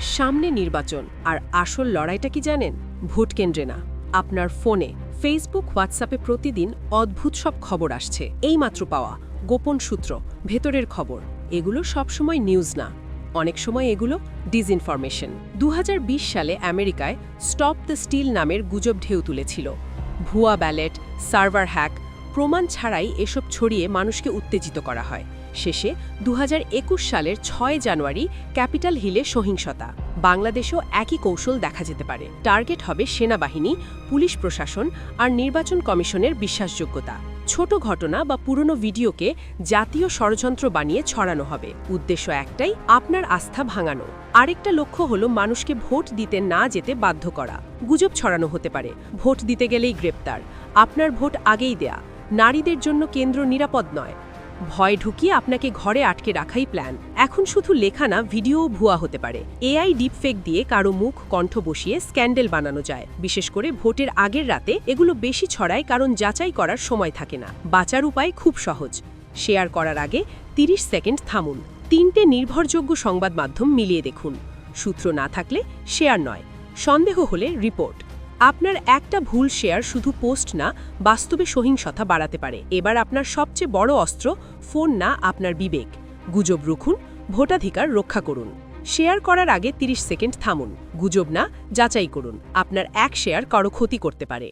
সামনে নির্বাচন, আর আসল লড়াইটা কি জানেন? ভোট কেন্দ্রে না, আপনার ফোনে। ফেসবুক, হোয়াটসঅ্যাপে প্রতিদিন অদ্ভুত সব খবর আসছে। এইমাত্র পাওয়া গোপন সূত্র, ভেতরের খবর। এগুলো সবসময় নিউজ না, অনেক সময় এগুলো ডিসইনফরমেশন। ২০২০ সালে আমেরিকায় স্টপ দ্য স্টিল নামের গুজব ঢেউ তুলেছিল। ভুয়া ব্যালেট, সার্ভার হ্যাক, প্রমাণ ছাড়াই এসব ছড়িয়ে মানুষকে উত্তেজিত করা হয়। শেষে ২০২১ সালের ৬ জানুয়ারি ক্যাপিটাল হিলে সহিংসতা। বাংলাদেশেও একই কৌশল দেখা যেতে পারে। টার্গেট হবে সেনাবাহিনী, পুলিশ প্রশাসন আর নির্বাচন কমিশনের বিশ্বাসযোগ্যতা। ছোট ঘটনা বা পুরনো ভিডিওকে জাতীয় ষড়যন্ত্র বানিয়ে ছড়ানো হবে। উদ্দেশ্য একটাই, আপনার আস্থা ভাঙানো। আরেকটা লক্ষ্য হলো মানুষকে ভোট দিতে না যেতে বাধ্য করা। গুজব ছড়ানো হতে পারে, ভোট দিতে গেলেই গ্রেপ্তার, আপনার ভোট আগেই দেয়া, নারীদের জন্য কেন্দ্র নিরাপদ নয়। ভয় ঢুকিয়ে আপনাকে ঘরে আটকে রাখাই প্ল্যান। এখন শুধু লেখা না, ভিডিওও ভুয়া হতে পারে। এআই ডিপফেক দিয়ে কারো মুখ, কণ্ঠ বসিয়ে স্ক্যান্ডেল বানানো যায়। বিশেষ করে ভোটের আগের রাতে এগুলো বেশি ছড়ায়, কারণ যাচাই করার সময় থাকে না। বাঁচার উপায় খুব সহজ। শেয়ার করার আগে ৩০ সেকেন্ড থামুন। ৩টে নির্ভরযোগ্য সংবাদ মাধ্যম মিলিয়ে দেখুন। সূত্র না থাকলে শেয়ার নয়, সন্দেহ হলে রিপোর্ট। আপনার একটা ভুল শেয়ার শুধু পোস্ট না, বাস্তবে সহিংসতা বাড়াতে পারে। এবার আপনার সবচেয়ে বড় অস্ত্র ফোন না, আপনার বিবেক। গুজব রুখুন, ভোটাধিকার রক্ষা করুন। শেয়ার করার আগে ৩০ সেকেন্ড থামুন। গুজব না, যাচাই করুন। আপনার এক শেয়ার কারো ক্ষতি করতে পারে।